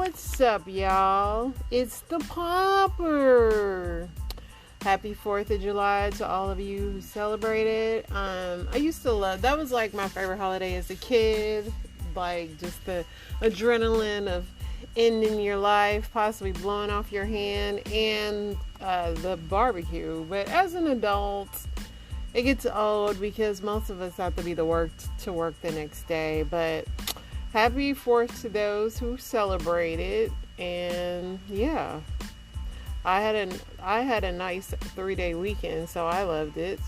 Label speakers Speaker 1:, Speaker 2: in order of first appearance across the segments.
Speaker 1: what's up, y'all? It's the Popper. Happy 4th of July to all of you who celebrate it. I used to love, that was like my favorite holiday as a kid. Like just the adrenaline of ending your life, possibly blowing off your hand, and the barbecue. But as an adult, it gets old because most of us have to be to work the next day. But happy 4th to those who celebrate it. And yeah, I had a nice 3-day weekend, so I loved it.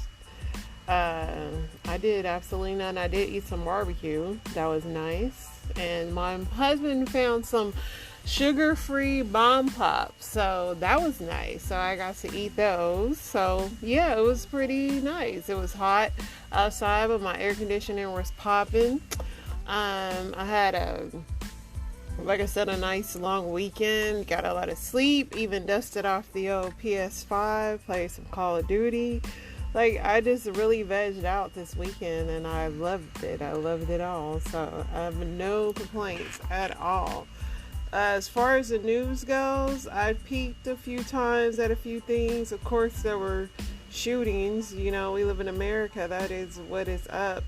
Speaker 1: I did absolutely none. I did eat some barbecue. That was nice. And my husband found some sugar-free bomb pops, so that was nice. So I got to eat those. So yeah, it was pretty nice. It was hot outside, but my air conditioning was popping. I had like I said, a nice long weekend. Got a lot of sleep. Even dusted off the old PS5. Played some Call of Duty. Like, I just really vegged out this weekend, and I loved it. I loved it all. So I have no complaints at all. As far as the news goes, I peeked a few times at a few things. Of course, there were shootings. You know, we live in America. That is what is up.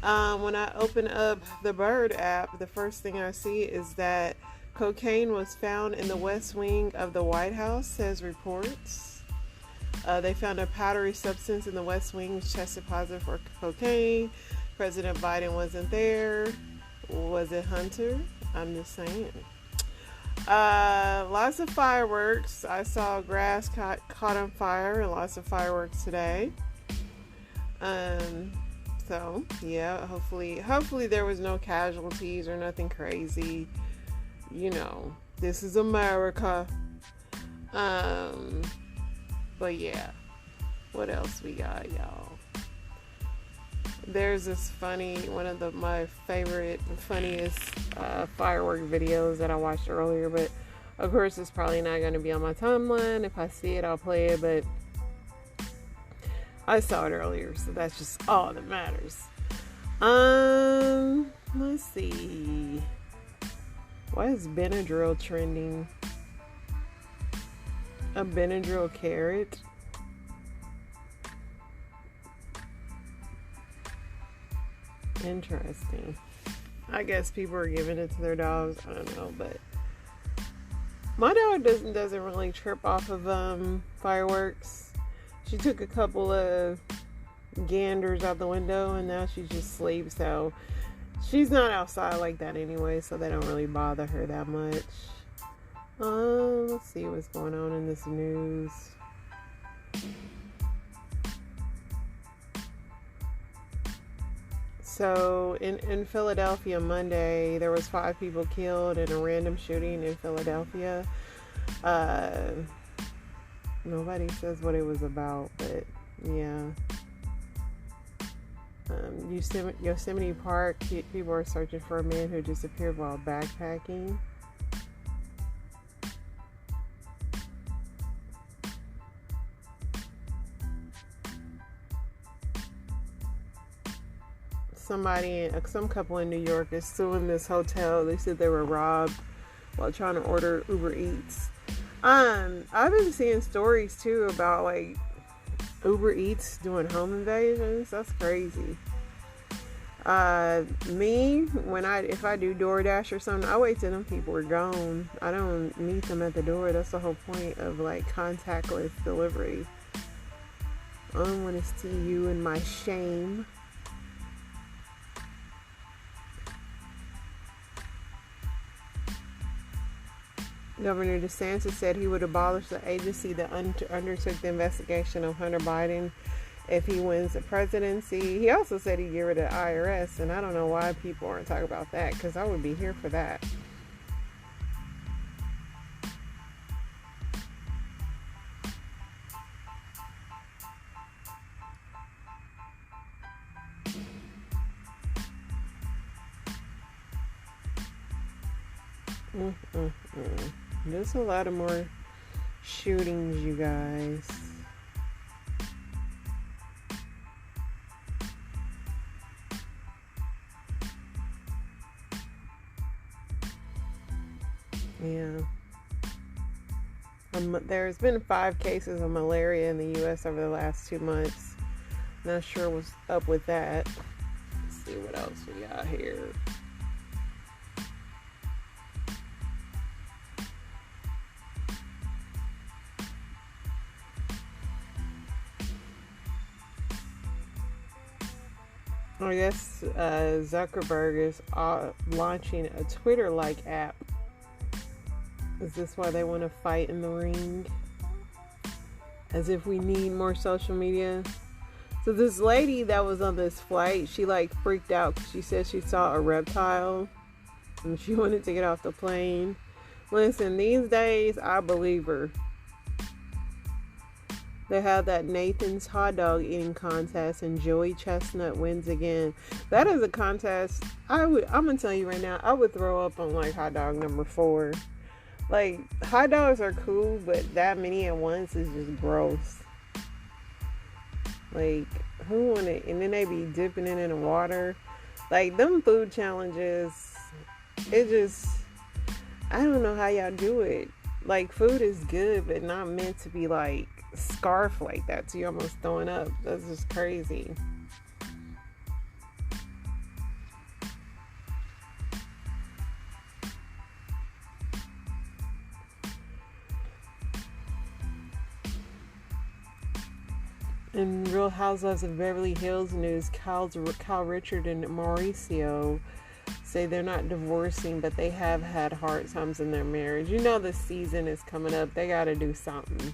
Speaker 1: When I open up the Bird app, the first thing I see is that cocaine was found in the West Wing of the White House, says reports. They found a powdery substance in the West Wing which tested positive for cocaine. President Biden wasn't there. Was it Hunter? I'm just saying. Lots of fireworks. I saw grass caught on fire and lots of fireworks today. So yeah, hopefully there was no casualties or nothing crazy. You know, this is America. But yeah, what else we got, y'all? There's this one of my favorite, funniest firework videos that I watched earlier, but of course it's probably not going to be on my timeline. If I see it, I'll play it, but I saw it earlier, so that's just all that matters. Let's see. Why is Benadryl trending? A Benadryl carrot? Interesting. I guess people are giving it to their dogs. I don't know, but my dog doesn't really trip off of fireworks. She took a couple of ganders out the window and now she just sleeps, so she's not outside like that anyway, so they don't really bother her that much. Let's see what's going on in this news. So in Philadelphia Monday, there was 5 people killed in a random shooting in Philadelphia. Nobody says what it was about, but yeah. Yosemite Park, people are searching for a man who disappeared while backpacking. Some couple in New York is suing this hotel. They said they were robbed while trying to order Uber Eats. I've been seeing stories too about like Uber Eats doing home invasions. That's crazy. If I do DoorDash or something, I wait till them people are gone. I don't meet them at the door. That's the whole point of like contactless delivery. I don't want to see you in my shame. Governor DeSantis said he would abolish the agency that undertook the investigation of Hunter Biden if he wins the presidency. He also said he'd get rid of the IRS, and I don't know why people aren't talking about that, because I would be here for that. There's a lot of more shootings, you guys. Yeah. There's been 5 cases of malaria in the U.S. over the last 2 months. Not sure what's up with that. Let's see what else we got here. I guess Zuckerberg is launching a Twitter-like app. Is this why they want to fight in the ring? As if we need more social media. So this lady that was on this flight, she like freaked out because she said she saw a reptile and she wanted to get off the plane. Listen, these days, I believe her. They have that Nathan's hot dog eating contest and Joey Chestnut wins again. That is a contest. I'm going to tell you right now, I would throw up on like hot dog number 4. Like, hot dogs are cool, but that many at once is just gross. Like, who want it? And then they be dipping it in the water. Like, them food challenges, it just, I don't know how y'all do it. Like, food is good, but not meant to be like scarf like that, so you're almost throwing up. That's just crazy. In Real Housewives of Beverly Hills news, Kyle Richard and Mauricio say they're not divorcing, but they have had hard times in their marriage. You know the season is coming up. They got to do something.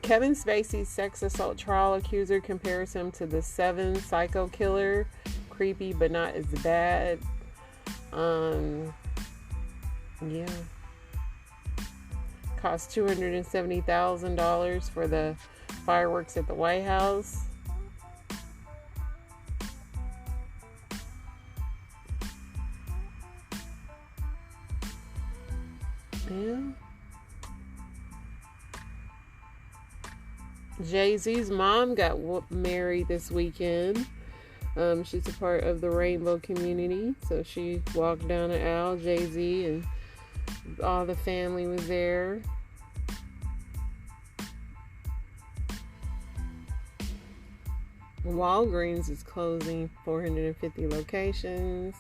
Speaker 1: Kevin Spacey's sex assault trial accuser compares him to the 7 psycho killer. Creepy, but not as bad. Yeah. Cost $270,000 for the fireworks at the White House. Yeah. Jay-Z's mom got married this weekend. She's a part of the rainbow community, so she walked down the aisle. Jay-Z and all the family was there. Walgreens is closing 450 locations.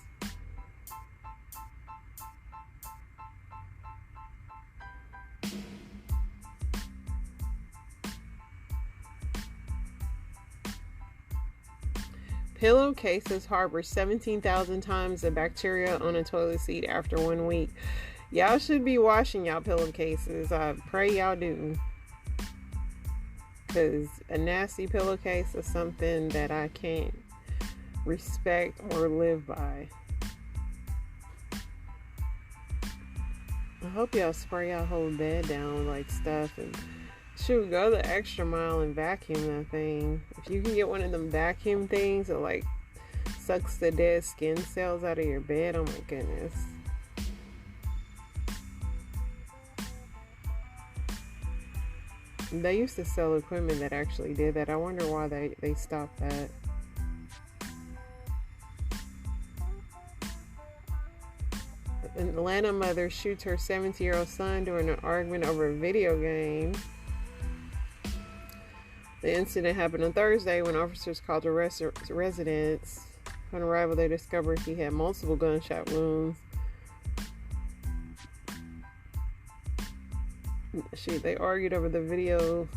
Speaker 1: Pillowcases harbor 17,000 times the bacteria on a toilet seat after 1 week. Y'all should be washing y'all pillowcases. I pray y'all do. Because a nasty pillowcase is something that I can't respect or live by. I hope y'all spray y'all whole bed down with like stuff and shoot, go the extra mile and vacuum that thing. If you can get one of them vacuum things that like sucks the dead skin cells out of your bed, oh my goodness. They used to sell equipment that actually did that. I wonder why they stopped that. An Atlanta mother shoots her 17-year-old son during an argument over a video game. The incident happened on Thursday when officers called the residence. On arrival, they discovered he had multiple gunshot wounds. They argued over the video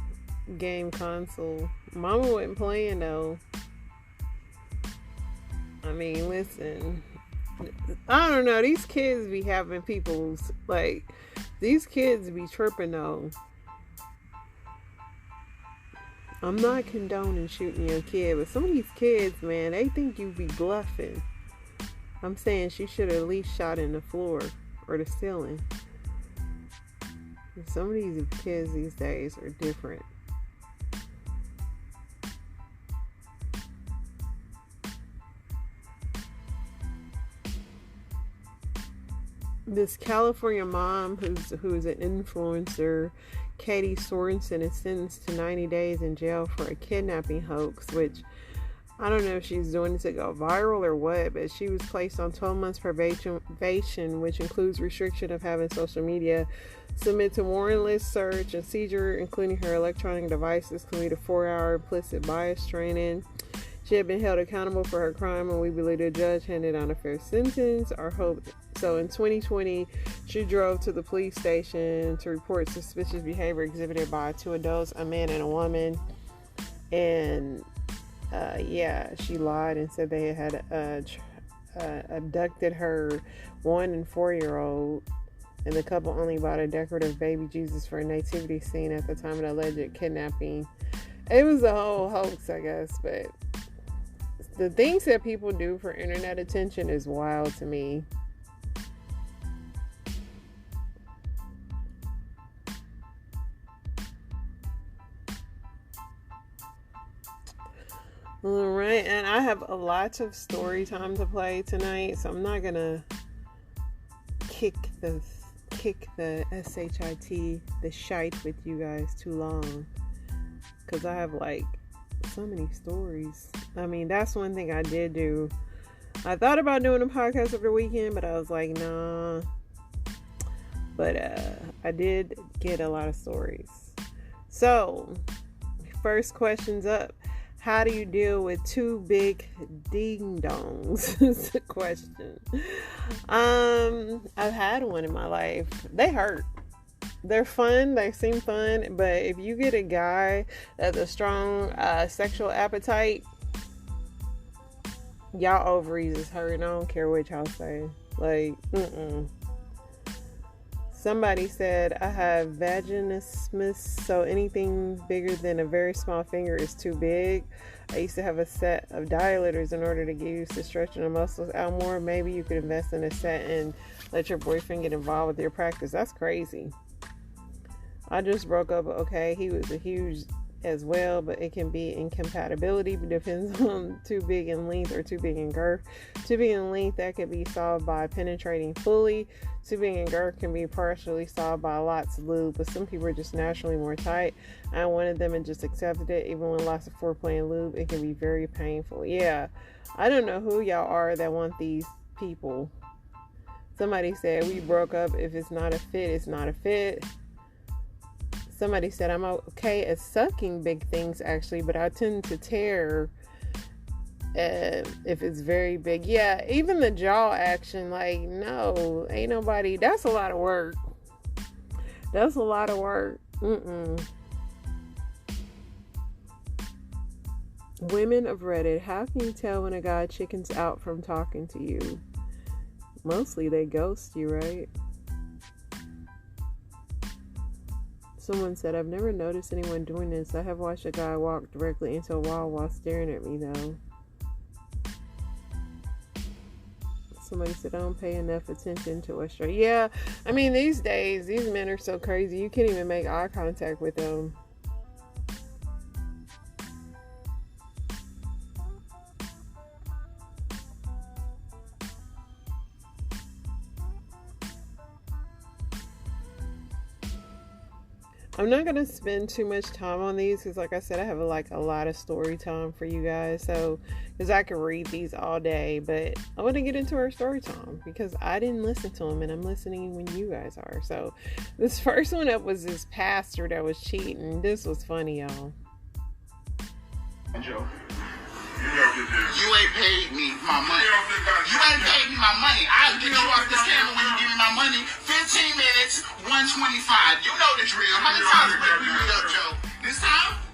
Speaker 1: game console. Mama wasn't playing though. I mean, listen. I don't know. These kids be having people's, like, these kids be tripping though. I'm not condoning shooting your kid, but some of these kids, man, they think you be bluffing. I'm saying she should have at least shot in the floor or the ceiling. Some of these kids these days are different. This California mom who's an influencer, Katie Sorensen, is sentenced to 90 days in jail for a kidnapping hoax, which I don't know if she's doing it to go viral or what, but she was placed on 12 months probation, which includes restriction of having social media, submit to warrantless search and seizure, including her electronic devices, complete a 4-hour implicit bias training. She had been held accountable for her crime, and we believe the judge handed down a fair sentence. Our hope. So in 2020, she drove to the police station to report suspicious behavior exhibited by 2 adults, a man and a woman. And she lied and said they had abducted her 1 and 4-year-old, and the couple only bought a decorative baby Jesus for a nativity scene at the time of the alleged kidnapping. It was a whole hoax, I guess, but the things that people do for internet attention is wild to me. All right, and I have a lot of story time to play tonight, so I'm not gonna kick the shit, the shite with you guys too long, because I have like so many stories. I mean, that's one thing I did do. I thought about doing a podcast over the weekend, but I was like, nah. But I did get a lot of stories. So, first question's up. How do you deal with 2 big ding-dongs? Is the question. I've had one in my life. They hurt. They're fun. They seem fun. But if you get a guy that's a strong sexual appetite, y'all ovaries is hurting. I don't care what y'all say. Like, Somebody said, I have vaginismus, so anything bigger than a very small finger is too big. I used to have a set of dilators in order to get used to stretching the muscles out more. Maybe you could invest in a set and let your boyfriend get involved with your practice. That's crazy. I just broke up. Okay, he was a huge as well, but it can be incompatibility. It depends on too big in length or too big in girth. Too big in length, that can be solved by penetrating fully. Too big in girth can be partially solved by lots of lube, but some people are just naturally more tight. I wanted them and just accepted it. Even when lots of foreplay and lube, it can be very painful. Yeah, I don't know who y'all are that want these people. Somebody said we broke up. If it's not a fit, it's not a fit. Somebody said I'm okay at sucking big things actually, but I tend to tear if it's very big. Yeah, even the jaw action, like, no, ain't nobody. That's a lot of work. That's a lot of work. Women of Reddit, how can you tell when a guy chickens out from talking to you? Mostly they ghost you, right? Someone said, I've never noticed anyone doing this. I have watched a guy walk directly into a wall while staring at me, though. Somebody said, I don't pay enough attention to a straight. Yeah, I mean, these days, these men are so crazy. You can't even make eye contact with them. I'm not going to spend too much time on these because, like I said, I have a lot of story time for you guys. So, because I could read these all day, but I want to get into our story time because I didn't listen to them and I'm listening when you guys are. So, this first one up was this pastor that was cheating. This was funny, y'all.
Speaker 2: Joe, you ain't paid me my money. You ain't paid me my money. I'll get you off this camera when you give me my money. 15 minutes, 125. You know the drill. How many times we beat up, Joe?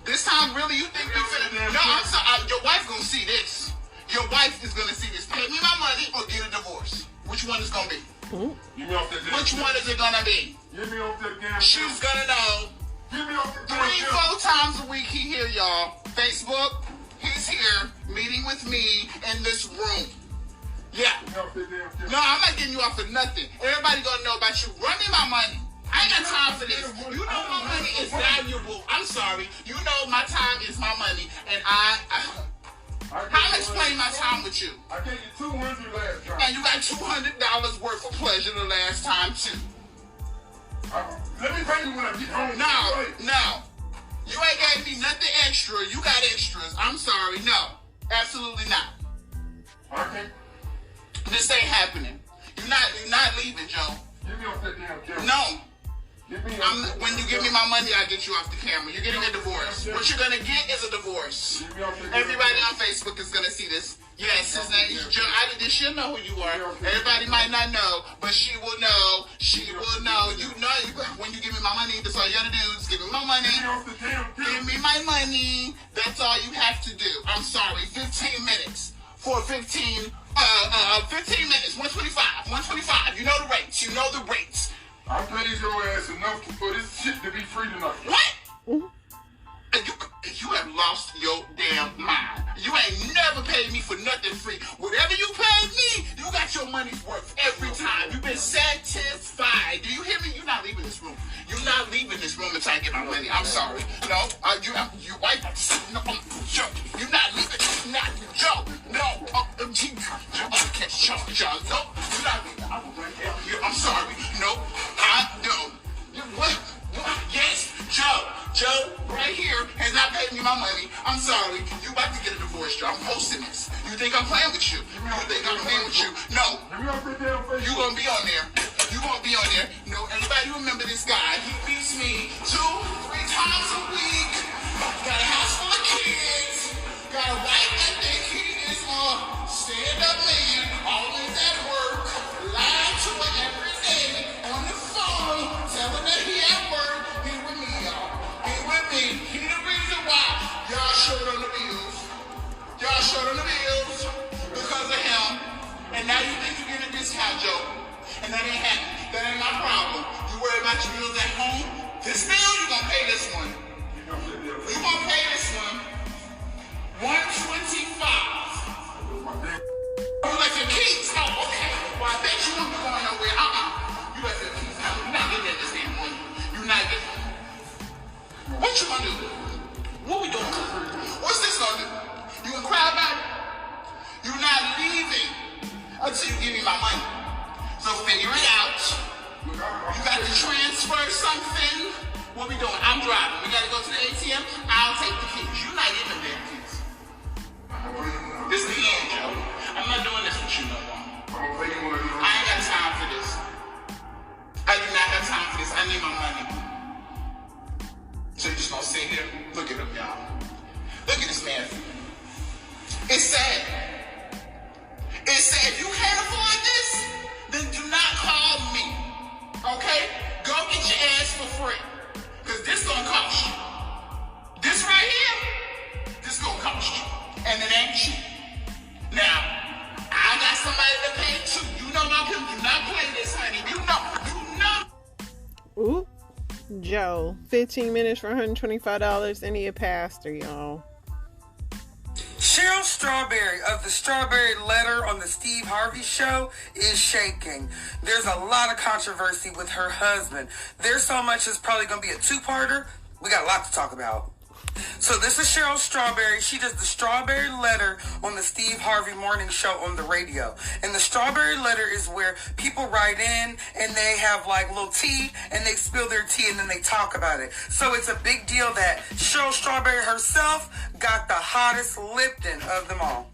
Speaker 2: This time, really, you think we finna? No, I'm sorry. Your wife gonna see this. Your wife is gonna see this. Pay me my money or get a divorce. Which one is gonna be? Which one is it gonna be?
Speaker 3: Get me off that damn.
Speaker 2: She's gonna know.
Speaker 3: Get me off that damn.
Speaker 2: 3-4 times a week he here, y'all. Facebook. He's here meeting with me in this room. Yeah. No, I'm not getting you off for nothing. Everybody gonna know about you. Run me my money. I ain't got time for this. You know my money is valuable. I'm sorry. You know my time is my money. And I'll explain my time with you.
Speaker 3: I gave you $200 last time.
Speaker 2: And you got $200 worth of pleasure the last time too.
Speaker 3: Let me pay you when I get home.
Speaker 2: No. You ain't gave me nothing extra. You got extras. I'm sorry. No. Absolutely not.
Speaker 3: Okay.
Speaker 2: This ain't happening. You're not leaving, Joe.
Speaker 3: Get me off that damn camera.
Speaker 2: No.
Speaker 3: When
Speaker 2: you give me my money, I get you off the camera. You're getting a divorce. What you're gonna get is a divorce. Everybody on Facebook is gonna see this. Yes, his name is Joe. She'll know who you are. Everybody might not know, but she will know. She will know. You know, when you give me my money, that's all you gotta do is give me my money. Give me my money. That's all you have to do. I'm sorry. 15 minutes. For 15 minutes. 125. 125. You know the rates. You know the rates.
Speaker 3: I paid your ass enough for this shit to be free tonight.
Speaker 2: What? You have lost your damn mind. You ain't never paid me for nothing free. Whatever you paid me, you got your money's worth every time. You've been satisfied. Do you hear me? You're not leaving this room. You're not leaving this room until I get my money. I'm sorry. No, you white. No, Joe. You're not leaving. Not Joe. No. Catch charge, Joe. No, you're not leaving. I'm sorry. No, I don't. What? Yes, Joe, right here has not paid me my money. I'm sorry. You about to get a divorce, Joe. I'm posting this. You think I'm playing with you? You think I'm playing with you? No. You gonna be on there. You gonna be on there. No, everybody remember this guy. He beats me 2-3 times a week. Got a house full of kids. Got a wife that think he is a stand-up man. Always at work. Lying to her every day on the phone. Telling her he at work. He with me, y'all. He with me. He the reason why y'all short on the bills. Y'all short on the bills because of him. And now you think you're getting a discount, Joe. And that ain't happening. That ain't my problem. You worry about your bills at home. This bill, you gonna pay this one. You gonna pay this one. 125. You left your keys. Oh, okay. Well, I bet you won't be going nowhere. You left your keys. You're not getting at this damn money. You're not getting it. What you gonna do? What we doing? What's this gonna do? You gonna cry about it? You're not leaving until you give me my money. So figure it out. You got to transfer something. What we doing? I'm driving. We gotta go to the ATM. I'll take the keys. You're not getting the damn keys. This is the end, Joe. I'm not doing this with you no more. I ain't got time for this. I do not have time for this. I need my money. So you just gonna sit here? Look at him, y'all. Look at this man. It's sad. It's sad. If you can't afford this, then do not call me. Okay? Go get your ass for free. Because this gonna cost you. This right here, this gonna cost you. And it ain't cheap. Now, I got somebody to pay too. You know my people. Do not play this, honey. You know.
Speaker 1: Ooh. Joe, 15 minutes for $125 and he a pastor, y'all.
Speaker 4: Cheryl Strawberry of the Strawberry Letter on the Steve Harvey Show is shaking. There's a lot of controversy with her husband. There's so much it's probably going to be a two-parter. We got a lot to talk about. So this is Cheryl Strawberry. She does the Strawberry Letter on the Steve Harvey Morning Show on the radio. And the Strawberry Letter is where people write in and they have like little tea and they spill their tea and then they talk about it. So it's a big deal that Cheryl Strawberry herself got the hottest Lipton of them all.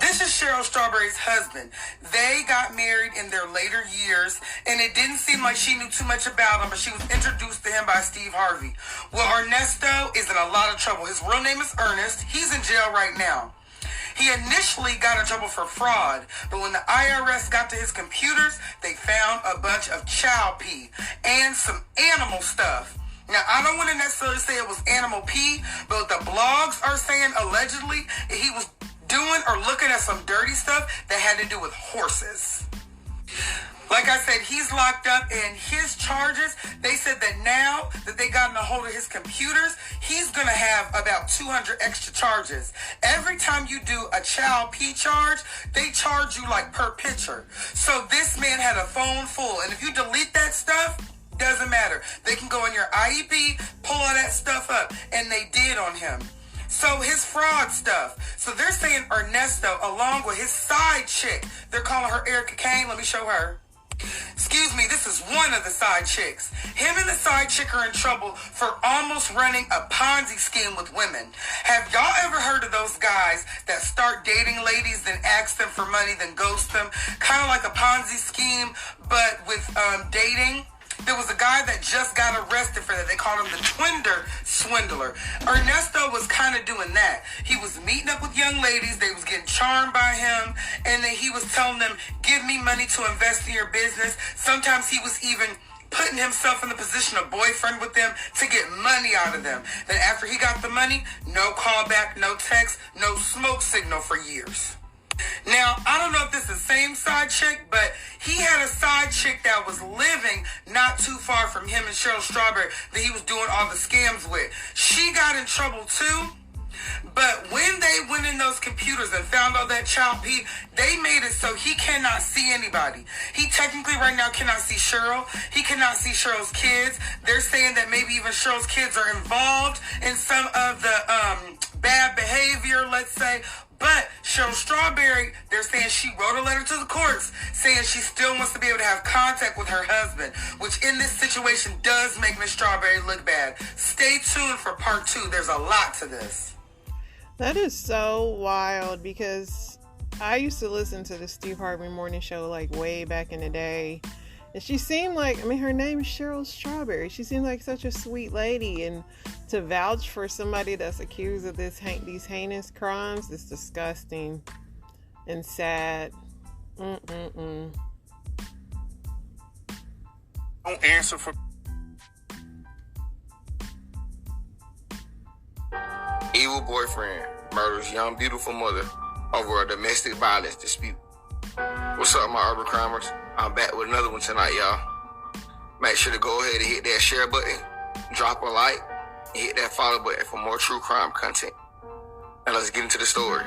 Speaker 4: This is Cheryl Strawberry's husband. They got married in their later years, and it didn't seem like she knew too much about him, but she was introduced to him by Steve Harvey. Well, Ernesto is in a lot of trouble. His real name is Ernest. He's in jail right now. He initially got in trouble for fraud, but when the IRS got to his computers, they found a bunch of child pee and some animal stuff. Now, I don't want to necessarily say it was animal pee, but the blogs are saying allegedly he was doing or looking at some dirty stuff that had to do with horses. Like I said, he's locked up, and his charges, they said that now that they gotten a hold of his computers, he's going to have about 200 extra charges. Every time you do a child P charge, they charge you like per picture. So this man had a phone full, and if you delete that stuff, doesn't matter. They can go in your IEP, pull all that stuff up, and they did on him. So his fraud stuff. So they're saying Ernesto, along with his side chick, they're calling her Erica Kane. Let me show her. Excuse me, this is one of the side chicks. Him and the side chick are in trouble for almost running a Ponzi scheme with women. Have y'all ever heard of those guys that start dating ladies, then ask them for money, then ghost them? Kind of like a Ponzi scheme, but with dating. There was a guy that just got arrested for that. They called him the Twinder Swindler. Ernesto was kind of doing that. He was meeting up with young ladies. They was getting charmed by him. And then he was telling them, give me money to invest in your business. Sometimes he was even putting himself in the position of boyfriend with them to get money out of them. Then after he got the money, no call back, no text, no smoke signal for years. Now, I don't know if this is the same side chick, but he had a side chick that was living not too far from him and Cheryl Strawberry that he was doing all the scams with. She got in trouble too, but when they went in those computers and found all that child P, they made it so he cannot see anybody. He technically right now cannot see Cheryl. He cannot see Cheryl's kids. They're saying that maybe even Cheryl's kids are involved in some of the bad behavior, let's say. But Cheryl Strawberry, they're saying she wrote a letter to the courts saying she still wants to be able to have contact with her husband, which in this situation does make Miss Strawberry look bad. Stay tuned for part 2. There's a lot to this.
Speaker 1: That is so wild because I used to listen to the Steve Harvey Morning Show like way back in the day. And she seemed like, her name is Cheryl Strawberry. She seemed like such a sweet lady. And to vouch for somebody that's accused of these heinous crimes is disgusting and sad.
Speaker 5: Don't answer for
Speaker 6: evil boyfriend murders young beautiful mother over a domestic violence dispute. What's up, my urban crimers? I'm back with another one tonight, y'all. Make sure to go ahead and hit that share button, drop a like, and hit that follow button for more true crime content. Now let's get into the story.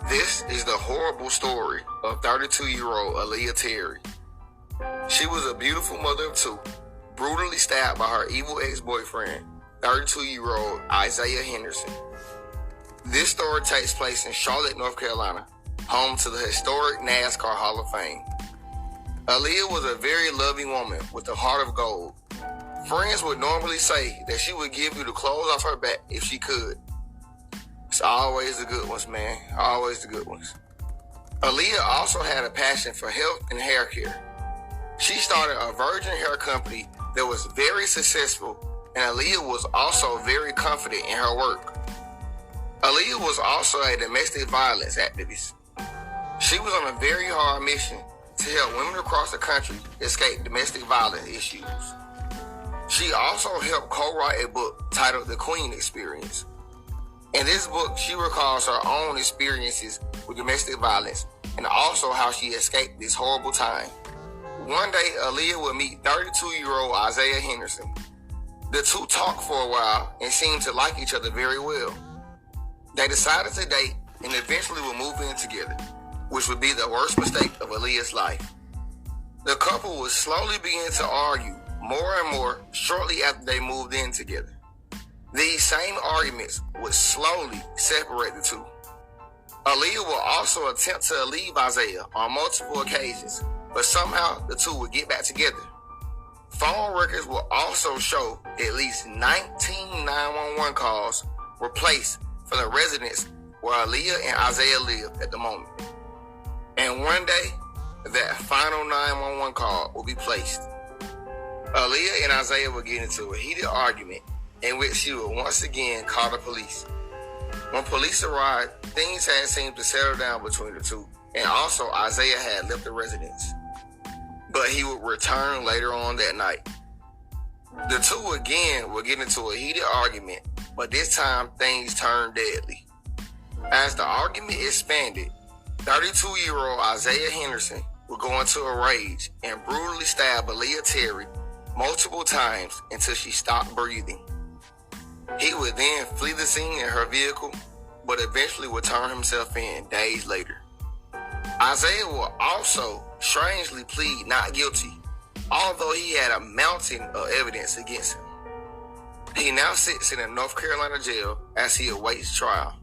Speaker 6: This is the horrible story of 32-year-old Aaliyah Terry. She was a beautiful mother of 2, brutally stabbed by her evil ex-boyfriend, 32-year-old Isaiah Henderson. This story takes place in Charlotte, North Carolina, home to the historic NASCAR Hall of Fame. Aaliyah was a very loving woman with a heart of gold. Friends would normally say that she would give you the clothes off her back if she could. It's always the good ones, man. Always the good ones. Aaliyah also had a passion for health and hair care. She started a virgin hair company that was very successful, and Aaliyah was also very confident in her work. Aaliyah was also a domestic violence activist. She was on a very hard mission to help women across the country escape domestic violence issues. She also helped co-write a book titled The Queen Experience. In this book, she recalls her own experiences with domestic violence and also how she escaped this horrible time. One day, Aaliyah would meet 32-year-old Isaiah Henderson. The two talked for a while and seemed to like each other very well. They decided to date and eventually would move in together, which would be the worst mistake of Aaliyah's life. The couple would slowly begin to argue more and more shortly after they moved in together. These same arguments would slowly separate the two. Aaliyah will also attempt to leave Isaiah on multiple occasions, but somehow the two would get back together. Phone records will also show at least 19 911 calls were placed from the residence where Aaliyah and Isaiah live at the moment. And one day, that final 911 call will be placed. Aaliyah and Isaiah will get into a heated argument in which she will once again call the police. When police arrived, things had seemed to settle down between the two, and also Isaiah had left the residence. But he would return later on that night. The two again will get into a heated argument, but this time things turned deadly. As the argument expanded, 32-year-old Isaiah Henderson would go into a rage and brutally stab Aaliyah Terry multiple times until she stopped breathing. He would then flee the scene in her vehicle, but eventually would turn himself in days later. Isaiah will also strangely plead not guilty, although he had a mountain of evidence against him. He now sits in a North Carolina jail as he awaits trial.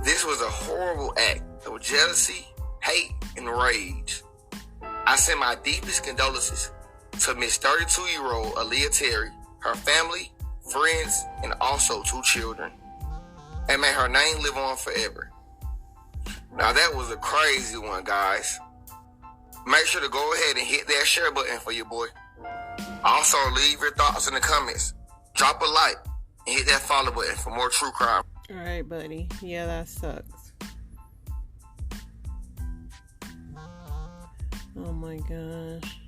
Speaker 6: This was a horrible act of jealousy, hate, and rage. I send my deepest condolences to Miss 32-year-old Aaliyah Terry, her family, friends, and also 2 children. And may her name live on forever. Now that was a crazy one, guys. Make sure to go ahead and hit that share button for your boy. Also, leave your thoughts in the comments. Drop a like and hit that follow button for more true crime.
Speaker 1: All right, buddy. Yeah, that sucks. Oh my gosh.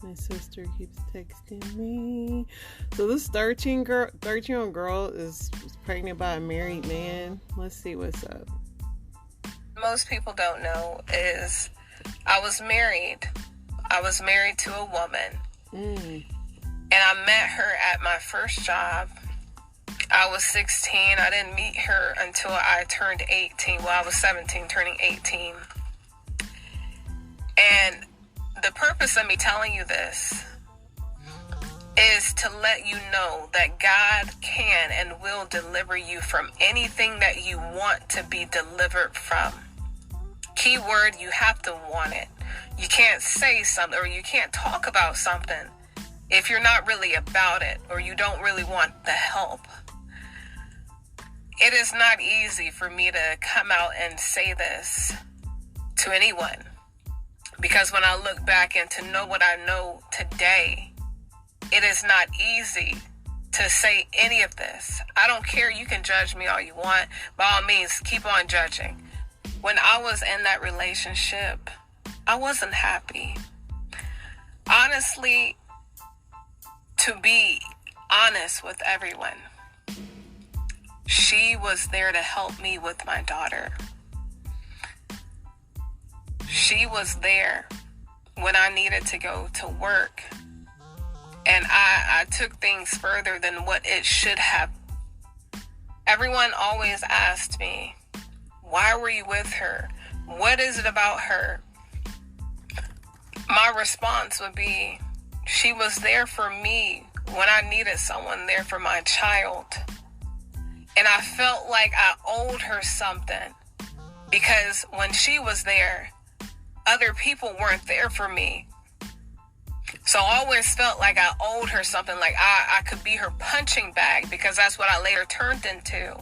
Speaker 1: My sister keeps texting me. So this 13-year-old girl is pregnant by a married man. Let's see what's up.
Speaker 7: Most people don't know is I was married. I was married to a woman. And I met her at my first job. I was 16. I didn't meet her until I turned 18. Well, I was 17, turning 18. And the purpose of me telling you this is to let you know that God can and will deliver you from anything that you want to be delivered from. Keyword, you have to want it. You can't say something or you can't talk about something if you're not really about it or you don't really want the help. It is not easy for me to come out and say this to anyone, because when I look back and to know what I know today, it is not easy to say any of this. I don't care. You can judge me all you want. By all means, keep on judging. When I was in that relationship, I wasn't happy. Honestly, to be honest with everyone, she was there to help me with my daughter. She was there when I needed to go to work. And I took things further than what it should have. Everyone always asked me, why were you with her? What is it about her? My response would be, she was there for me when I needed someone there for my child. And I felt like I owed her something, because when she was there, other people weren't there for me. So I always felt like I owed her something, like I could be her punching bag, because that's what I later turned into.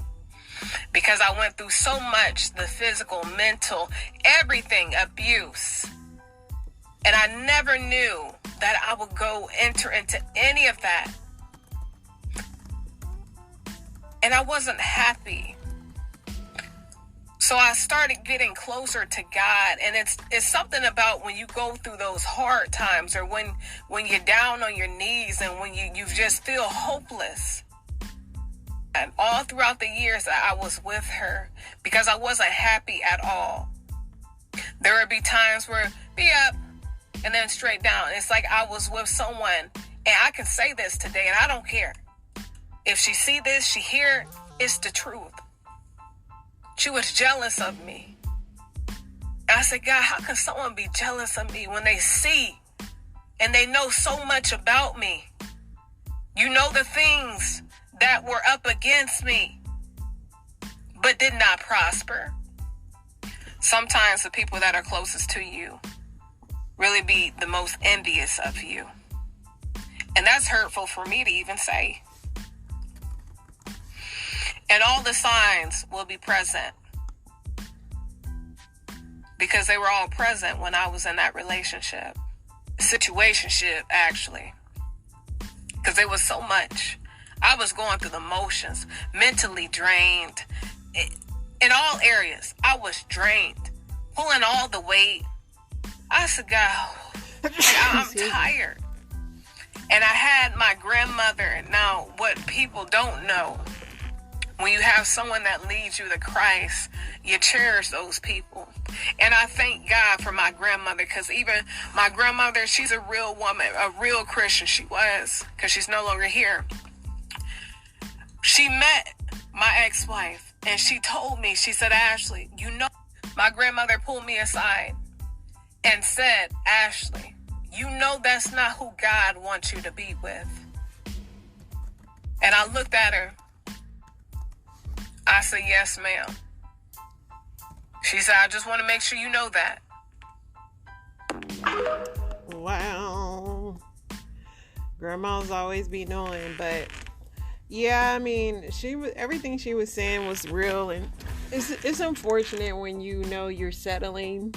Speaker 7: Because I went through so much, the physical, mental, everything, abuse. And I never knew that I would enter into any of that. And I wasn't happy. So I started getting closer to God. And it's something about when you go through those hard times, or when you're down on your knees and when you just feel hopeless. And all throughout the years that I was with her, because I wasn't happy at all. There would be times where be up and then straight down. It's like I was with someone, and I can say this today and I don't care. If she see this, she hear it, it's the truth. She was jealous of me. And I said, God, how can someone be jealous of me when they see and they know so much about me? You know the things that were up against me, but did not prosper. Sometimes the people that are closest to you really be the most envious of you. And that's hurtful for me to even say. And all the signs will be present, because they were all present when I was in that relationship. Situationship, actually. Because it was so much. I was going through the motions, mentally drained. In all areas, I was drained. Pulling all the weight. I said, God, I'm tired. And I had my grandmother. Now, what people don't know, when you have someone that leads you to Christ, you cherish those people. And I thank God for my grandmother, because even my grandmother, she's a real woman, a real Christian. She was, because she's no longer here. She met my ex-wife, and she told me, she said, Ashley, you know, my grandmother pulled me aside and said, Ashley, you know that's not who God wants you to be with. And I looked at her. I said, yes, ma'am. She said, I just want to make sure you know that.
Speaker 1: Wow. Grandma's always be knowing, but yeah, I mean, everything she was saying was real, and it's unfortunate when you know you're settling,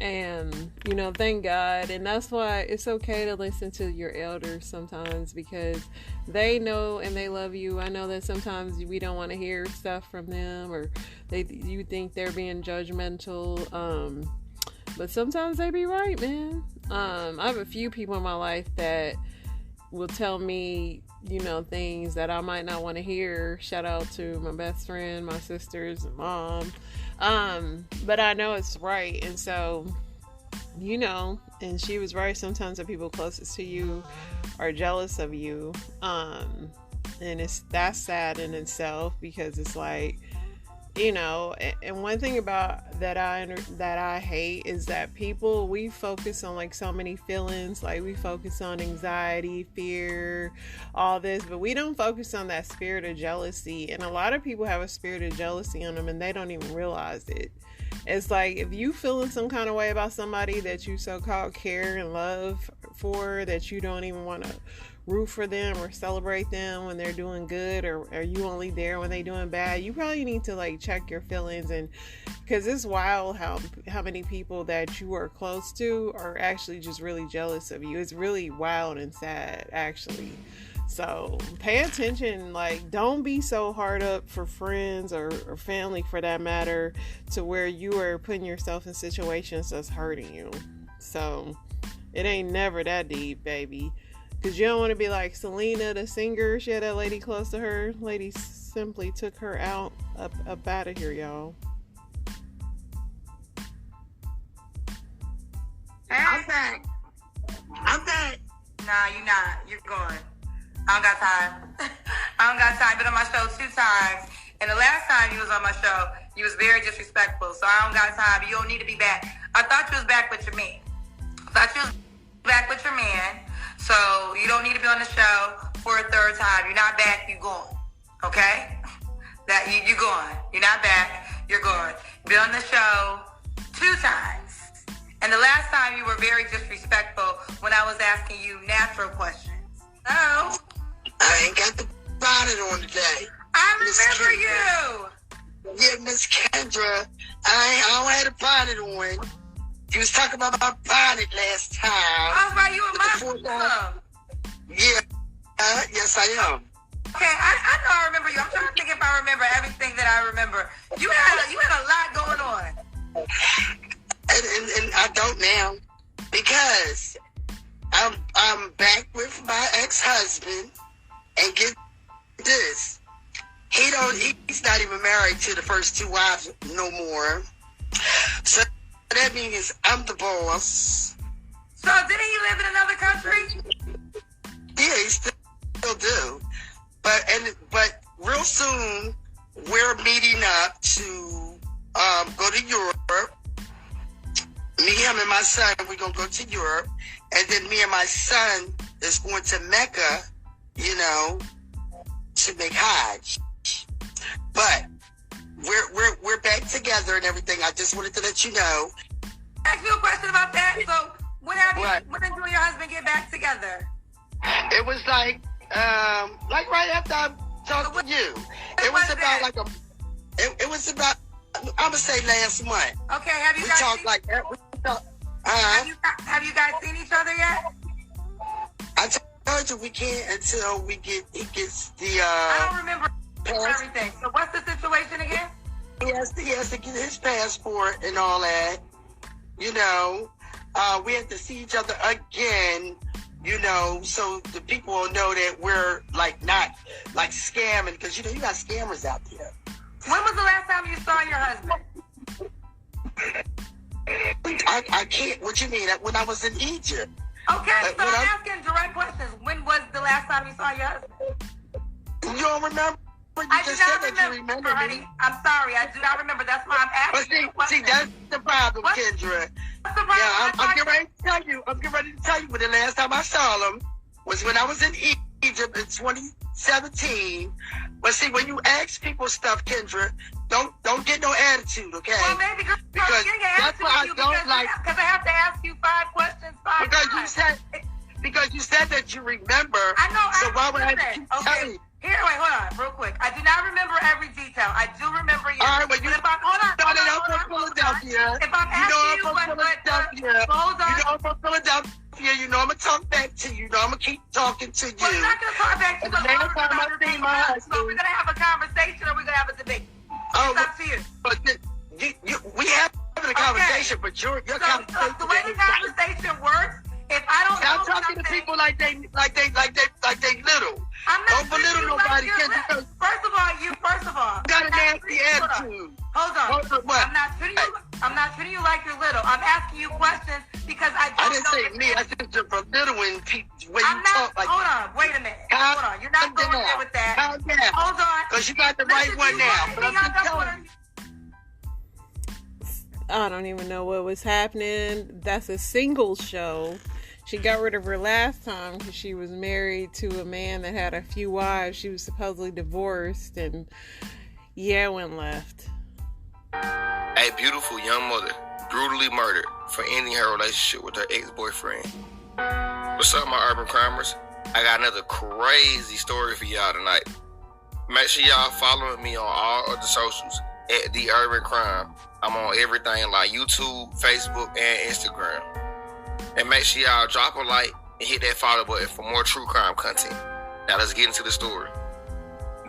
Speaker 1: and thank God, and that's why it's okay to listen to your elders sometimes, because they know and they love you. I know that sometimes we don't want to hear stuff from them, or you think they're being judgmental, but sometimes they be right, man. I have a few people in my life that will tell me things that I might not want to hear. Shout out to my best friend, my sisters, and mom. But I know it's right. And so, and she was right. Sometimes the people closest to you are jealous of you. And that's sad in itself, because it's like, and one thing about that I hate is that we focus on like so many feelings, like we focus on anxiety, fear, all this, but we don't focus on that spirit of jealousy. And a lot of people have a spirit of jealousy on them and they don't even realize it. It's like, if you feeling some kind of way about somebody that you so-called care and love for, that you don't even want to root for them or celebrate them when they're doing good, or are you only there when they're doing bad, you probably need to like check your feelings. And because it's wild how many people that you are close to are actually just really jealous of you. It's really wild and sad, actually. So pay attention. Like, don't be so hard up for friends or family, for that matter, to where you are putting yourself in situations that's hurting you. So it ain't never that deep, baby. Because you don't want to be like Selena, the singer. She had that lady close to her. Lady simply took her out, up out of here, y'all.
Speaker 8: Hey. I'm back. Nah, you're not. You're going. I don't got time. Been on my show 2 times. And the last time you was on my show, you was very disrespectful. So I don't got time. You don't need to be back. I thought you was back with your man. So you don't need to be on the show for a 3rd time. You're not back. You going. Okay? You going. You're not back. You're going. Been on the show 2 times. And the last time you were very disrespectful when I was asking you natural questions. No.
Speaker 9: I ain't got the bonnet on today.
Speaker 8: I remember you.
Speaker 9: Yeah, Miss Kendra. I don't have a bonnet on. You was talking about my bonnet last time.
Speaker 8: I was like, you a Muslim.
Speaker 9: Yeah. Yes, I am.
Speaker 8: Okay, I know I remember you. I'm trying to think if I remember everything that I remember. You had a lot going on.
Speaker 9: And I don't now, because I'm back with my ex-husband, and get this, he's not even married to the first 2 wives no more. So that means I'm the boss.
Speaker 8: So didn't he live in another country?
Speaker 9: Yeah, he still do. But real soon we're meeting up to go to Europe. Me, him, and my son, we're gonna go to Europe, and then me and my son is going to Mecca, to make Hajj. But we're back together and everything. I just wanted to let you know.
Speaker 8: Ask you a question about that. So when did you and your husband get back together?
Speaker 9: It was like right after I talked to you. It was about it was about, I'm gonna say last month.
Speaker 8: Okay, have you guys
Speaker 9: talked like that?
Speaker 8: Have you guys seen each other yet?
Speaker 9: I told you we can't until he gets the
Speaker 8: I don't remember everything. So what's the situation again?
Speaker 9: He has to get his passport and all that. We have to see each other again, so the people will know that we're like not like scamming, because you got scammers out there.
Speaker 8: When was the last time you saw your husband?
Speaker 9: I can't. What you mean? When I was in Egypt.
Speaker 8: Okay, so I'm asking direct questions. When was the last time you saw your husband?
Speaker 9: You don't remember?
Speaker 8: I do not remember, honey. I'm sorry, I do not remember. That's why I'm asking.
Speaker 9: But see, that's the problem, Kendra.
Speaker 8: What's the problem?
Speaker 9: Yeah, I'm getting ready to tell you. But the last time I saw him was when I was in Egypt in 2017. But see, when you ask people stuff, Kendra, don't get no attitude, okay?
Speaker 8: Well, maybe because
Speaker 9: that's why I don't like.
Speaker 8: Because I have to ask you 5 questions.
Speaker 9: Because you said that you remember.
Speaker 8: I know.
Speaker 9: So why would I keep telling you?
Speaker 8: Here, wait, hold on, real quick. I do not remember every detail. I do remember you.
Speaker 9: All right, well, you know I'm from Philadelphia.
Speaker 8: If I'm asking you what, hold on.
Speaker 9: You know I'm from Philadelphia. You know I'm gonna talk back to you. You know I'm gonna keep talking to you.
Speaker 8: Well, you're not gonna talk back to me.
Speaker 9: The last time I seen my husband.
Speaker 8: So we're gonna have a conversation or we're gonna have a debate.
Speaker 9: Oh,
Speaker 8: it's up to you.
Speaker 9: But we have a conversation, but your conversation.
Speaker 8: The way the conversation works, if I don't know
Speaker 9: I'm talking to people like they little.
Speaker 8: I'm not
Speaker 9: don't belittle nobody.
Speaker 8: First of all, you
Speaker 9: got a nasty attitude.
Speaker 8: Hold on.
Speaker 9: What?
Speaker 8: I'm not treating you like you're little. I'm asking you questions because I
Speaker 9: didn't say me. I said you're belittling people when you talk like.
Speaker 8: Hold on. Wait a minute. Hold on. You're not going there with that. Hold on.
Speaker 9: Because you got the right one now. But I'm just telling you.
Speaker 1: I don't even know what was happening. That's a singles show. She got rid of her last time because she was married to a man that had a few wives. She was supposedly divorced and went left.
Speaker 6: A beautiful young mother brutally murdered for ending her relationship with her ex-boyfriend. What's up, my urban crimers? I got another crazy story for y'all tonight. Make sure y'all following me on all of the socials at The Urban Crime. I'm on everything like YouTube, Facebook, and Instagram. And make sure y'all drop a like and hit that follow button for more true crime content. Now let's get into the story.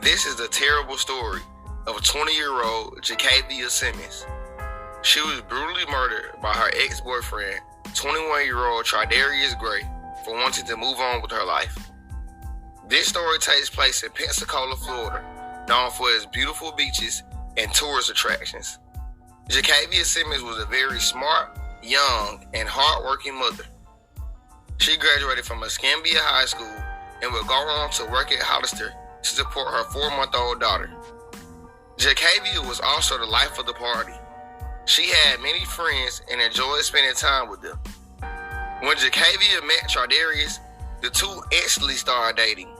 Speaker 6: This is the terrible story of a 20-year-old Jacavia Simmons. She was brutally murdered by her ex-boyfriend, 21-year-old Tridarius Gray, for wanting to move on with her life. This story takes place in Pensacola, Florida, known for its beautiful beaches and tourist attractions. Jacavia Simmons was a very smart, young, and hard-working mother. She graduated from Escambia High School and would go on to work at Hollister to support her 4-month-old daughter. Jacavia was also the life of the party. She had many friends and enjoyed spending time with them. When Jacavia met Tridarius, the two instantly started dating.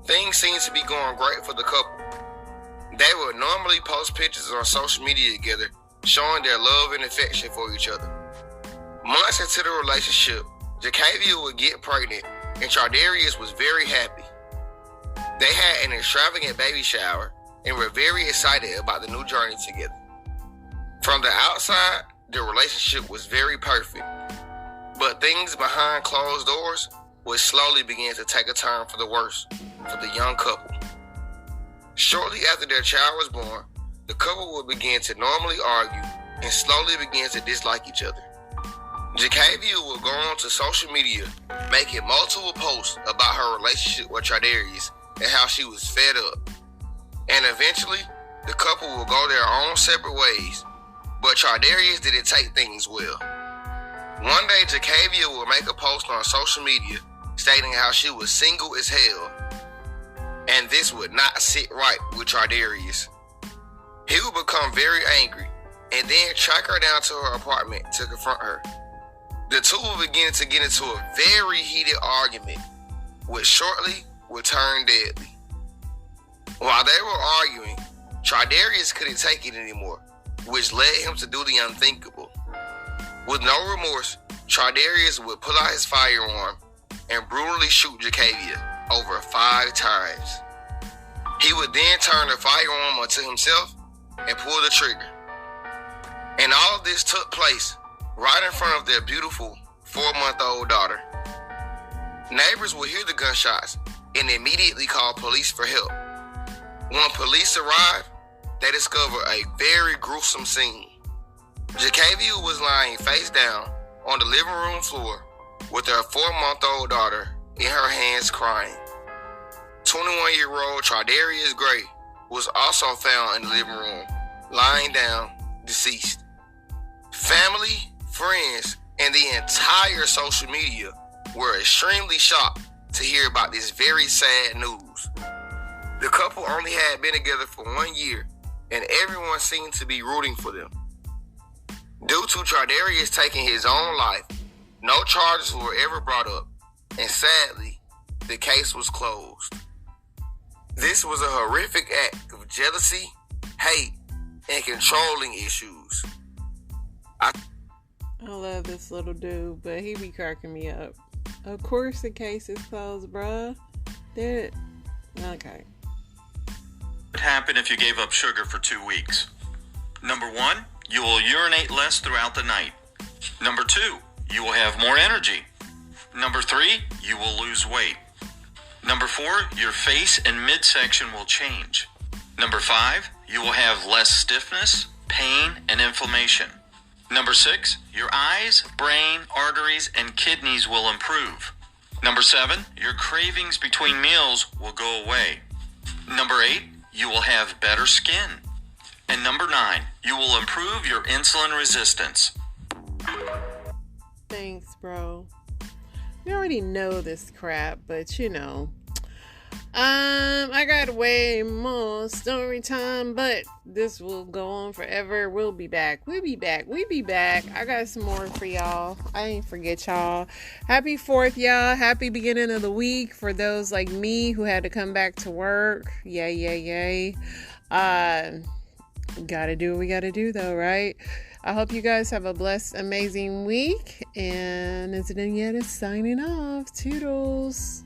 Speaker 6: Things seemed to be going great for the couple. They would normally post pictures on social media together, showing their love and affection for each other. Months into the relationship, Jacavia would get pregnant, and Tridarius was very happy. They had an extravagant baby shower and were very excited about the new journey together. From the outside, their relationship was very perfect, but things behind closed doors would slowly begin to take a turn for the worse for the young couple. Shortly after their child was born, the couple would begin to normally argue and slowly begin to dislike each other. Jacavia would go on to social media, making multiple posts about her relationship with Tridarius and how she was fed up. And eventually, the couple would go their own separate ways, but Tridarius didn't take things well. One day, Jacavia would make a post on social media stating how she was single as hell, and this would not sit right with Tridarius. He would become very angry and then track her down to her apartment to confront her. The two would begin to get into a very heated argument, which shortly would turn deadly. While they were arguing, Tridarius couldn't take it anymore, which led him to do the unthinkable. With no remorse, Tridarius would pull out his firearm and brutally shoot Jacavia over 5 times. He would then turn the firearm onto himself and pull the trigger. And all of this took place right in front of their beautiful 4-month-old daughter. Neighbors would hear the gunshots and immediately call police for help. When police arrived, they discovered a very gruesome scene. Jacavia was lying face down on the living room floor with her 4-month-old daughter in her hands crying. 21-year-old Tridarius Gray was also found in the living room, lying down, deceased. Family, friends, and the entire social media were extremely shocked to hear about this very sad news. The couple only had been together for 1 year, and everyone seemed to be rooting for them. Due to Tridarius taking his own life, no charges were ever brought up, and sadly, the case was closed. This was a horrific act of jealousy, hate, and controlling issues.
Speaker 1: I love this little dude, but he be cracking me up. Of course the case is closed, bruh. Did it? Okay.
Speaker 10: What would happen if you gave up sugar for 2 weeks? Number 1, you will urinate less throughout the night. Number 2, you will have more energy. Number 3, you will lose weight. Number 4, your face and midsection will change. Number 5, you will have less stiffness, pain, and inflammation. Number 6, your eyes, brain, arteries, and kidneys will improve. Number 7, your cravings between meals will go away. Number 8, you will have better skin. And number 9, you will improve your insulin resistance.
Speaker 1: Thanks, bro. We already know this crap, but you know. I got way more story time, but this will go on forever. We'll be back. We'll be back. I got some more for y'all. I ain't forget y'all. Happy 4th, y'all. Happy beginning of the week for those like me who had to come back to work. Yay. Gotta do what we gotta do though, right? I hope you guys have a blessed, amazing week. And It's Daniela signing off. Toodles.